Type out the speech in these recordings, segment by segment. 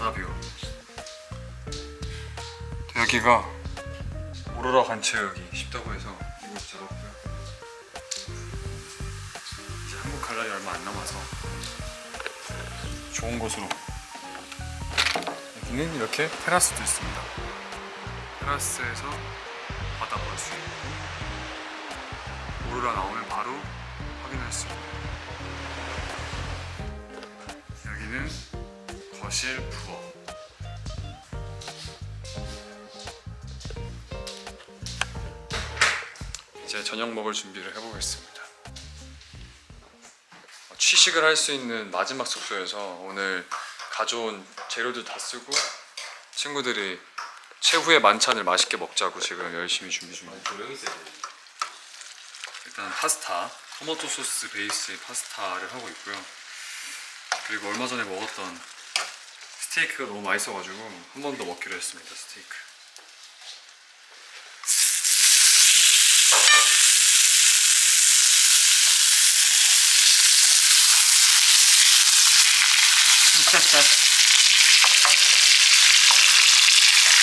바다뷰. 여기가 오로라 관측이 쉽다고 해서 이곳 잡았고요. 이제 한국 갈 날이 얼마 안 남아서 좋은 곳으로. 여기는 이렇게 테라스도 있습니다. 테라스에서 바다 볼 수 있고 오로라 나오면 바로 확인할 수 있고, 여기는 거실 부엌. 이제 저녁 먹을 준비를 해보겠습니다. 취식을 할 수 있는 마지막 숙소여서 오늘 가져온 재료도 다 쓰고 친구들이 최후의 만찬을 맛있게 먹자고 지금 열심히 준비 중입니다. 일단 파스타, 토마토 소스 베이스의 파스타를 하고 있고요. 그리고 얼마 전에 먹었던 스테이크가 너무 맛있어가지고 한 번 더 먹기로 했습니다. 스테이크.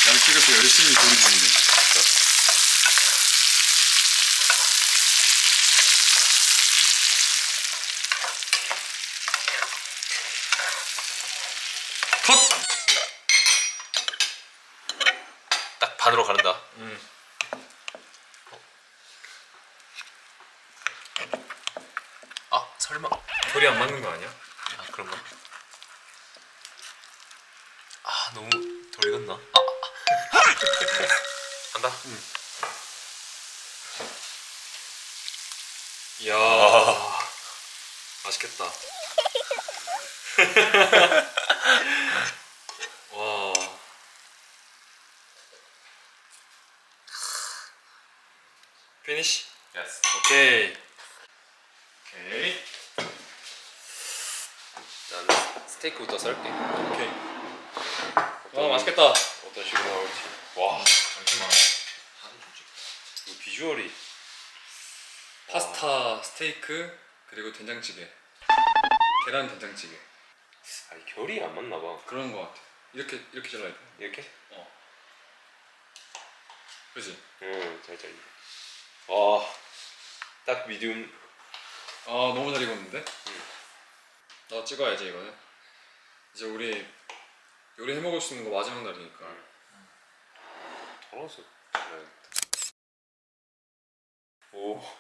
양식을 또 열심히 조리 중이네. 컷! 딱 반으로 가른다. 아 설마. 결이 안 맞는 거 아니야? 아 그런가? 아 너무 덜 익었나? 간다. 이야, 맛있겠다. 와. 피니시? 예스. 오케이. 오케이. 난 스테이크부터 썰게. 오케이. 와, 맛있겠다. 어떤 식으로 나올지. 와 잠시만. 이 비주얼이. 파스타, 스테이크, 그리고 된장찌개. 계란 된장찌개. 아니 결이 안 맞나 봐. 그런 거 같아. 이렇게 잘라야 돼. 이렇게? 그지? 응, 잘 잘리. 와, 딱 미디움. 아, 너무 잘 익었는데? 나 찍어야지 이거는. 이제 우리 요리 해 먹을 수 있는 거 마지막 날이니까. 덜어서 잘라야겠다. 오.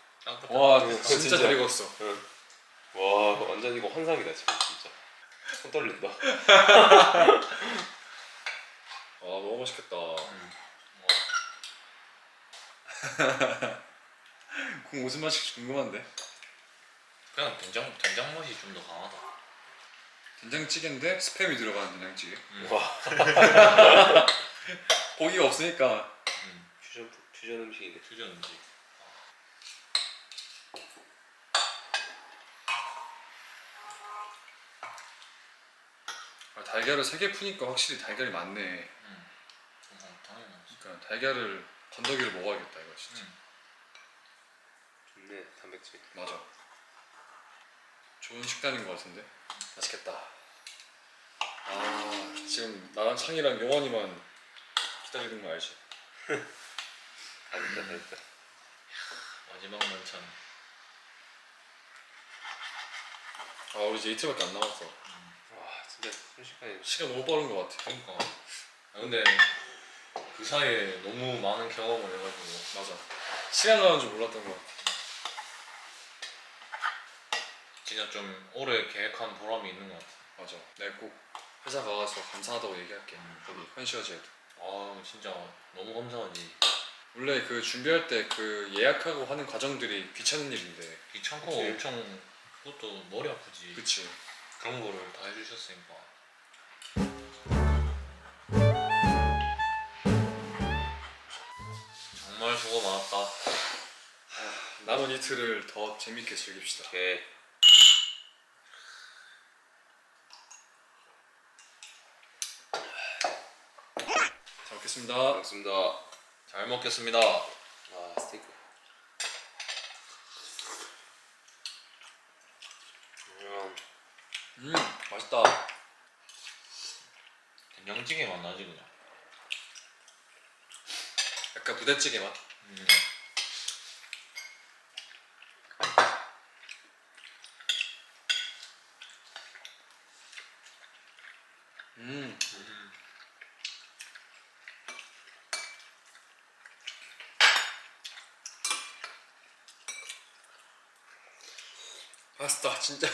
와, 응, 진짜 잘 익었어. 응. 와, 완전 이거 환상이다 지금 진짜. 손 떨린다. 아, 너무 맛있겠다. 그럼 무슨 맛일지 궁금한데? 그냥 된장 맛이 좀 더 강하다. 된장찌개인데 스팸이 들어가는 된장찌개. 와, 고기가 없으니까. 퓨전 음식이네. 퓨전 음식. 아, 달걀을 3개 푸니까 확실히 달걀이 많네. 당연하지. 그러니까 달걀을 건더기를 먹어야겠다 이거 진짜. 좋네, 단백질. 맞아. 좋은 식단인 것 같은데. 맛있겠다. 아, 지금 나랑 창이랑 용원이만 기다리는 거 알지? 다 됐다, 다 됐다. 마지막 만찬. 아, 우리 이제 이틀밖에 안 남았어. 와, 진짜 순식간에. 시간 너무 빠른 것 같아. 그러니까. 아, 근데 그 사이에 너무 많은 경험을 해가지고. 맞아. 시간 가는 줄 몰랐던 것 같아. 진짜 좀 오래 계획한 보람이 있는 것 같아. 맞아. 내가 꼭 회사 가서 감사하다고 얘기할게. 여기 컨시어지에도. 아 진짜 너무 감사하지. 원래 그 준비할 때 그 예약하고 하는 과정들이 귀찮은 일인데. 귀찮고 그치. 엄청 그것도 머리 아프지. 그치. 그런 거를 다 해주셨으니까. 정말 수고 많았다. 남은 이틀을 더 재밌게 즐깁시다. 오케이. 잘 먹겠습니다. 반갑습니다. 잘 먹겠습니다. 아, 스테이크. 맛있다. 된장찌개 맛 나지 그냥. 약간 부대찌개 맛. 파스타 진짜.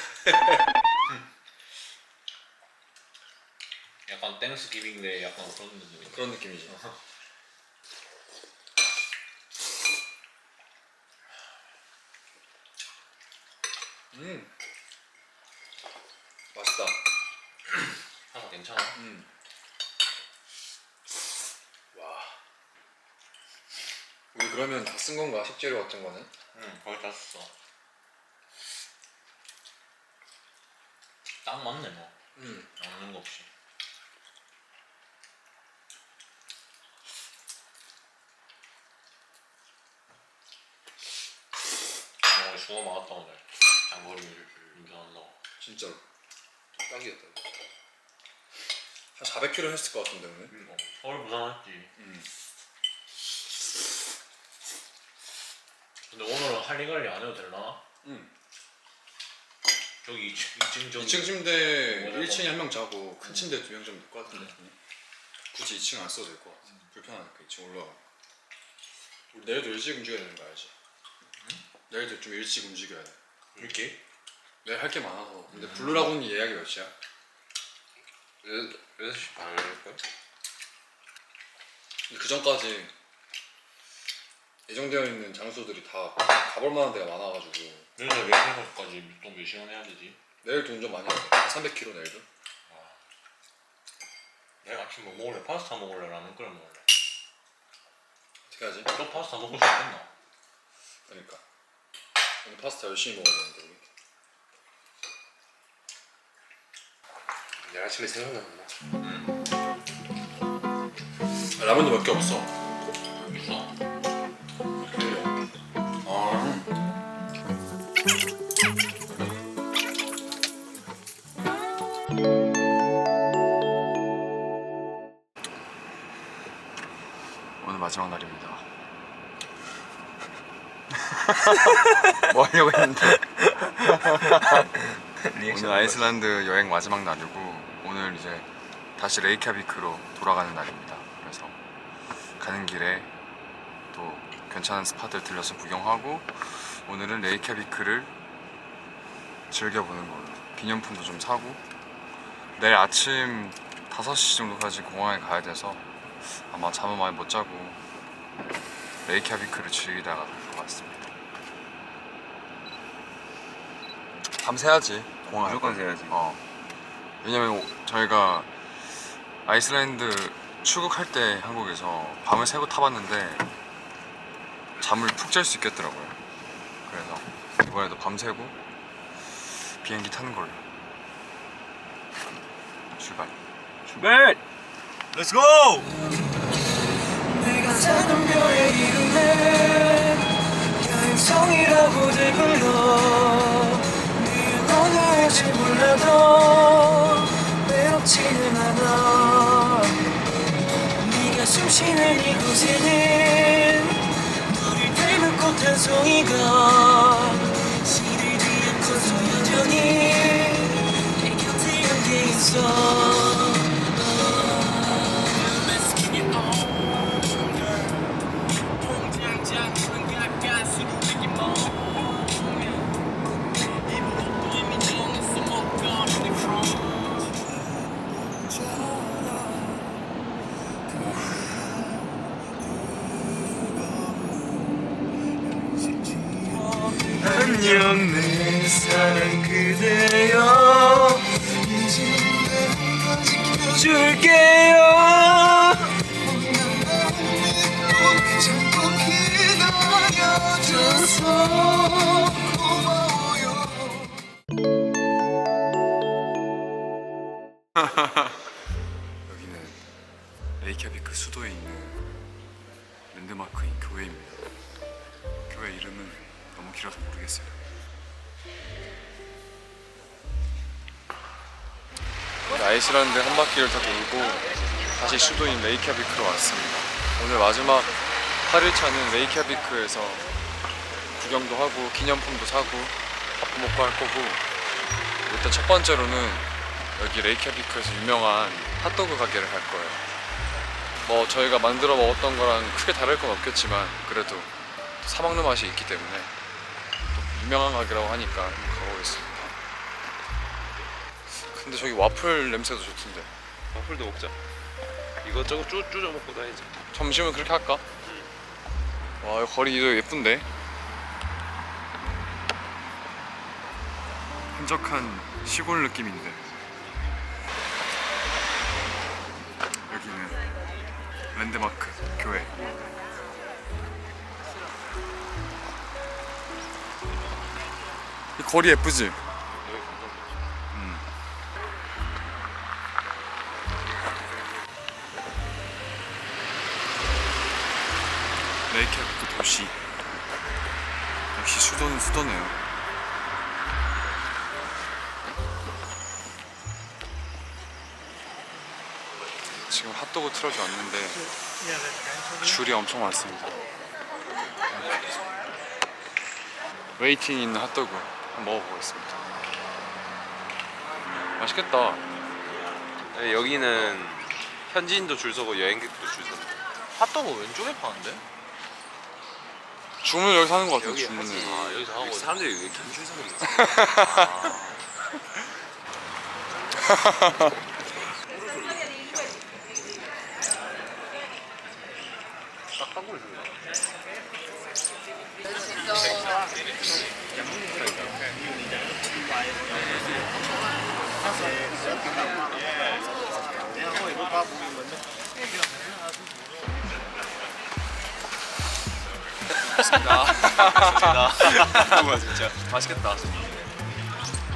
약간 땡스 기빙데 약간 그런 느낌. 그런 느낌이지. 맛있다. 하나 괜찮아. 와. 우리 그러면 다 쓴 건가? 식재료 같은 거는? 응, 거의 다 썼어. 딱 맞네 뭐. 남는 거 없이. 수고 많았다 오늘. 장거리 운전한다고. 진짜로. 딱이었다. 한 400km 했을 것 같은데 오늘? 서울 부산했지. 근데 오늘은 할리갈리 안 해도 되려나? 저기 2층 좀 2층 침대 뭐라고? 1층에 한 명 자고 큰 침대 2명 좀 될 것 같은데. 굳이 2층 안 써도 될 것 같아. 불편하니까 2층 올라가. 우리 내일도 일찍 움직여야 되는 거 알지? 내일도 좀 일찍 움직여야 돼. 이렇게? 내일 할 게 많아서. 근데 블루라군이 예약이 몇 시야? 6시 반일걸? 그 전까지 예정되어 있는 장소들이 다 가볼 만한 데가 많아가지고 그래서 몇 시간까지 또 몇 시간 해야 되지? 내일도 운전 많이 해야 돼. 300km 내일도. 내일 아침 뭐 먹을래? 파스타 먹을래? 라면 끓여 먹을래? 어떻게 하지? 또 파스타 먹고 싶겠나? 그러니까 오늘 파스타 열심히 먹어야 되는데 우리. 내일 아침에 생각났나? 라면도 몇 개 없어. 있어. 오늘 마지막 날입니다. 뭐 하려고 했는데. 오늘 아이슬란드 여행 마지막 날이고 오늘 이제 다시 레이캬비크로 돌아가는 날입니다. 그래서 가는 길에 또 괜찮은 스팟들 들려서 구경하고 오늘은 레이캬비크를 즐겨보는 걸로 기념품도 좀 사고 내일 아침 5시 정도까지 공항에 가야 돼서 아마 잠은 많이 못 자고 레이캬비크를 즐기다가 갈 것 같습니다. 밤 새야지. 공항 무조건 새야지. 왜냐면 저희가 아이슬란드 출국할 때 한국에서 밤을 새고 타봤는데 잠을 푹 잘 수 있겠더라고요. 그래서 이번에도 밤 새고 비행기 타는 걸로 출발. Let's go! 내가 사는 별의 이름에 여행성이라고들 불러 네 너는 알지 몰라도 외롭지는 않아 네가 숨쉬는 이곳에는 너를 닮은 꽃 한 송이가 시들지 않고서 여전히 내 곁에 함께 있어 안녕 내 사랑 그대여 이제 내가 지켜줄게요 자꾸 기다려줘서 고마워요 여기는 레이캬비크 수도에 있는 랜드마크인 교회입니다. 교회 이름은 너무 길어서 모르겠어요. 아이슬란드 한 바퀴를 다 돌고 다시 수도인 레이캬비크로 왔습니다. 오늘 마지막 8일차는 레이캬비크에서 구경도 하고 기념품도 사고 밥도 먹고 할 거고, 일단 첫 번째로는 여기 레이캬비크에서 유명한 핫도그 가게를 갈 거예요. 뭐 저희가 만들어 먹었던 거랑 크게 다를 건 없겠지만 그래도 사 먹는 맛이 있기 때문에 또 유명한 가게라고 하니까 한번 가보겠습니다. 근데 저기 와플 냄새도 좋던데. 와플도 먹자. 이것저것 쭈쭈 먹고 다니자. 점심은 그렇게 할까? 와, 여기 거리도 예쁜데? 한적한 시골 느낌인데. 여기는 랜드마크 교회. 이 거리 예쁘지? 레이캬비크 도시. 역시 수도는 수도네요. 지금 핫도그 트럭이 왔는데 줄이 엄청 많습니다. 웨이팅 있는 핫도그 한번 먹어보겠습니다. 맛있겠다. 네, 여기는 현지인도 줄 서고 여행객도 줄 서고. 핫도그 왼쪽에 파는데? 주문을 여기서 하는 것 같아요. 여기 주문을. 하지. 아, 여기서 하고. 사람들이 왜 이렇게 줄 서고 있어? 뭐야 진짜 맛있겠다.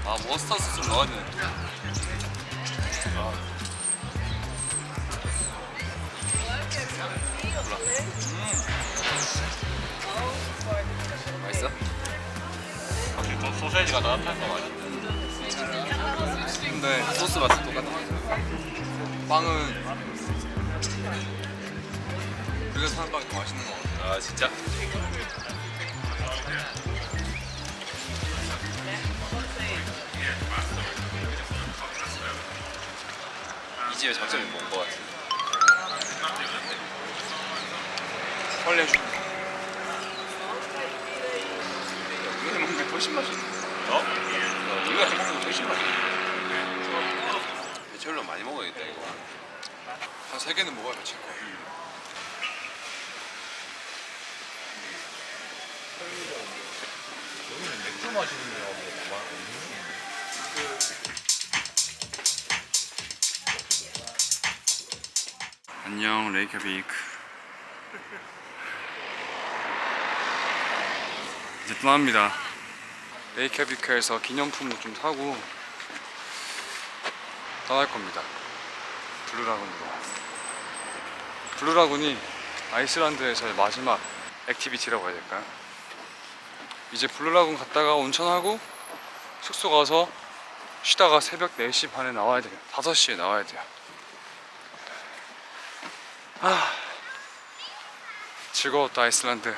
아 머스타드 좀 넣어야 되는데. 맛있어? 확실히 좀 소세지가 따뜻한 거 맛있네. 근데 소스 맛은 똑같아. 빵은 그래서 사는 빵이 더 맛있는 것 같아. 아 진짜? 이 집의 장점이 뭔 거 같아? 빨리 해줘. 이거 해 먹는 게 훨씬 맛있어. 어? 이거 해 먹는 게 훨씬 맛있어. 배철로 많이 먹어야겠다 이거. 한 3개는 먹어야 미칠 거야. 맥주 마시는 데가 뭐 안녕 레이캬비크. 이제 떠납니다. 레이캬비크에서 기념품도 좀 사고 떠날 겁니다. 블루라군으로. 블루라군이 아이슬란드에서의 마지막 액티비티라고 해야 될까요? 이제 블루라군 갔다가 온천하고 숙소 가서 쉬다가 새벽 4시 반에 나와야 돼요. 5시에 나와야 돼요. 아, 즐거웠다 아이슬란드.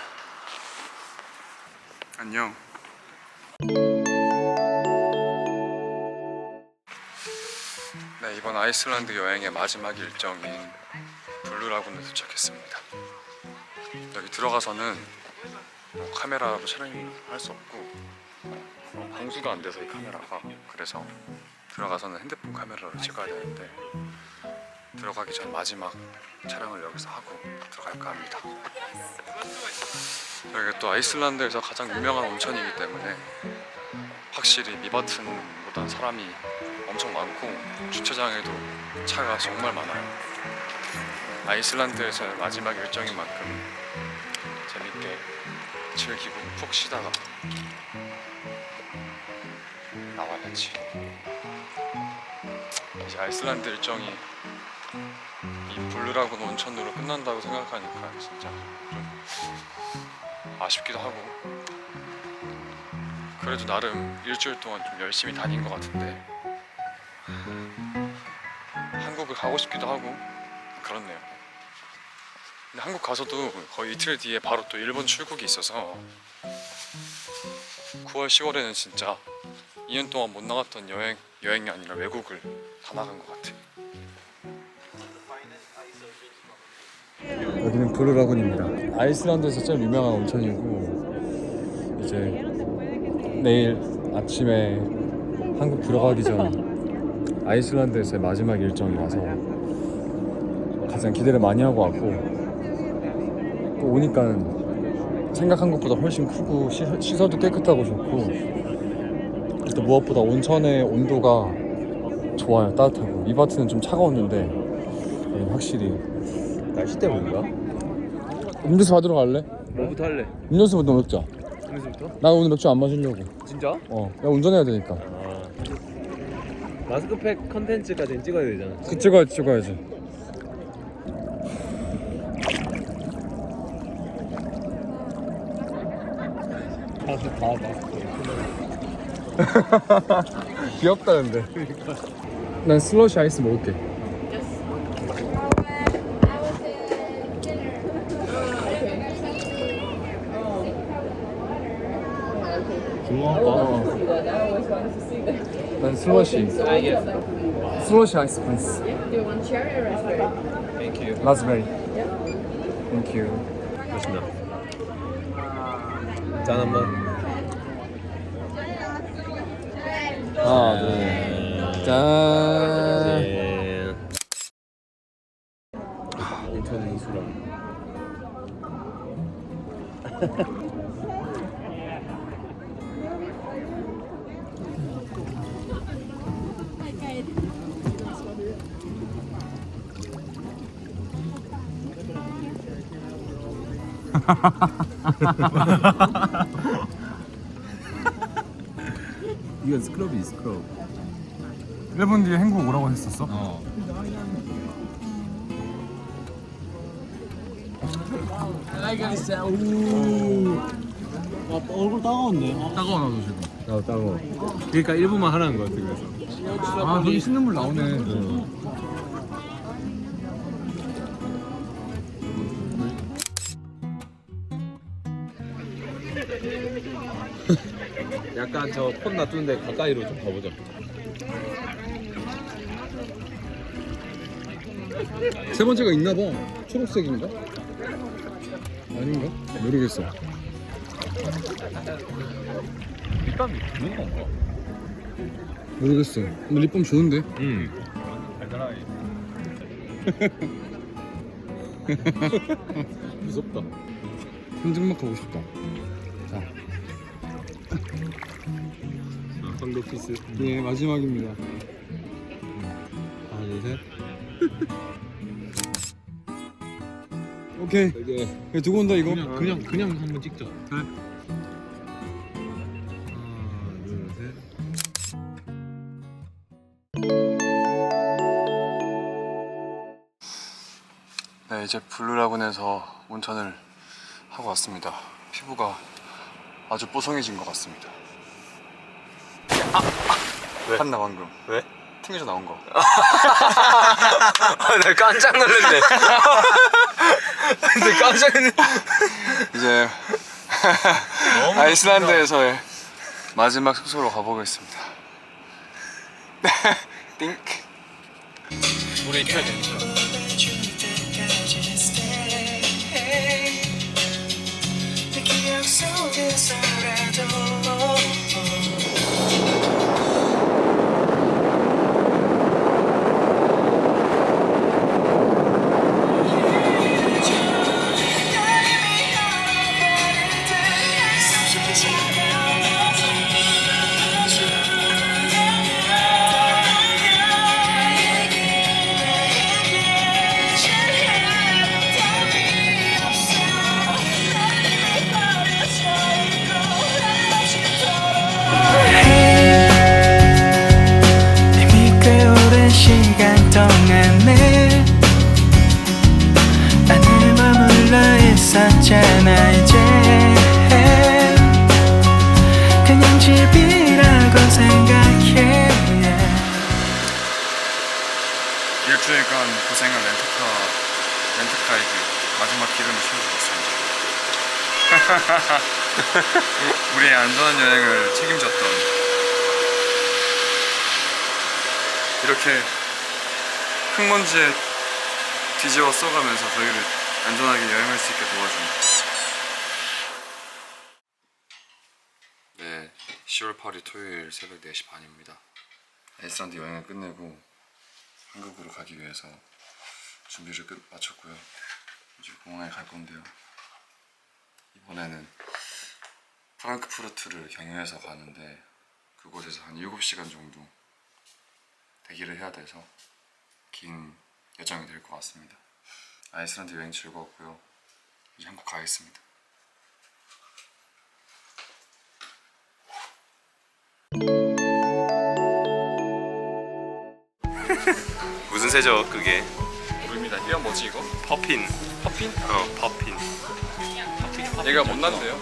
안녕. 네, 이번 아이슬란드 여행의 마지막 일정인 블루라군에 도착했습니다. 여기 들어가서는 뭐 카메라로 촬영할 수 없고 방수가 안 돼서 이 카메라가, 그래서 들어가서는 핸드폰 카메라로 찍어야 되는데 들어가기 전 마지막 촬영을 여기서 하고 들어갈까 합니다. 여기가 또 아이슬란드에서 가장 유명한 온천이기 때문에 확실히 미바튼보다 사람이 엄청 많고 주차장에도 차가 정말 많아요. 아이슬란드에서의 마지막 일정인 만큼 재밌게 즐기고 푹 쉬다가 나와야지. 이제 아이슬란드 일정이 이 블루라군 온천으로 끝난다고 생각하니까 진짜 좀 아쉽기도 하고, 그래도 나름 일주일 동안 좀 열심히 다닌 것 같은데 한국을 가고 싶기도 하고 그렇네요. 근데 한국 가서도 거의 이틀 뒤에 바로 또 일본 출국이 있어서 9월 10월에는 진짜 2년 동안 못 나갔던 여행이 아니라 외국을 다 나간 것 같아. 여기는 블루라군입니다. 아이슬란드에서 제일 유명한 온천이고 이제 내일 아침에 한국 들어가기 전 아이슬란드에서의 마지막 일정이라서 가장 기대를 많이 하고 왔고 또 오니까 생각한 것보다 훨씬 크고 시설도 깨끗하고 좋고 또 무엇보다 온천의 온도가 좋아요. 따뜻하고 이바트는 좀 차가웠는데 여기는 확실히 날씨 때문인가? 음료수 받으러 갈래? 뭐부터 할래? 음료수부터 먹자. 음료수부터? 나 오늘 맥주 안 마시려고. 진짜? 야 운전해야 되니까. 마스크팩 컨텐츠까지는 찍어야 되잖아. 그 찍어야지. 다 마스크. 귀엽다 근데. 난 슬러시 아이스 먹을게. 난 슬러시. 슬러시 아이스 플리즈. Do you want cherry or raspberry? 라즈베리. 땡큐. 맛있나? 짠 한번. 하나 둘. 짠. 인천 이수랑. 이건 스크럽이 스크럽. 1분 뒤에 한국 오라고 했었어? 얼굴 따가웠네. 따가워 나도 지금. 나도 따가워. 그러니까 1분만 하라는 거 같아 그래서. 아 저기 신는물 나오네. 약간 저 폰 놔두는데 가까이로 좀 가보자. 세 번째가 있나 봐. 초록색인가? 아닌가? 모르겠어. 립밤이 좋은 건가? 모르겠어. 근데 립밤 좋은데? 무섭다. 현증막 가고 싶다. 자, 황도 피스. 예 마지막입니다. 하나 둘 셋. 오케이. 이게 야, 두고 온다 이거. 그냥 한번 찍자. 하나 둘 셋. 네, 이제 블루라군에서 온천을 하고 왔습니다. 피부가 아주 뽀송해진 것 같습니다. 왜? 한나 방금. 왜? 튕겨져 나온 거. 나 깜짝 놀랐네. 근데 깜짝 놀랐네. 이제 아이슬란드에서의 마지막 숙소로 가보겠습니다. 띵크. 물에 튀어야 되니까. 이미 꽤 오랜 시간 동안에 안을 머물러 있었잖아. 이제 그냥 집이라고 생각해. 주일간 고생한 렌트카에게 마지막 기름을 채워주었습니다. 우리의 안전한 여행을 책임졌던 이렇게 흙먼지에 뒤집어 써가면서 저희를 안전하게 여행할 수 있게 도와준 네, 10월 8일 토요일 새벽 4시 반입니다. 아이슬란드 여행을 끝내고 한국으로 가기 위해서 준비를 마쳤고요. 이제 공항에 갈 건데요. 이번에는 프랑크푸르트를 경유해서 가는데 그곳에서 한 7시간 정도 대기를 해야 돼서 긴 여정이 될 것 같습니다. 아이슬란드 여행 즐거웠고요. 이제 한국 가겠습니다. 무슨 새죠 그게? 물입니다. 이건 뭐지 이거? 퍼핀. 퍼핀? 퍼핀. 얘가 못난데요?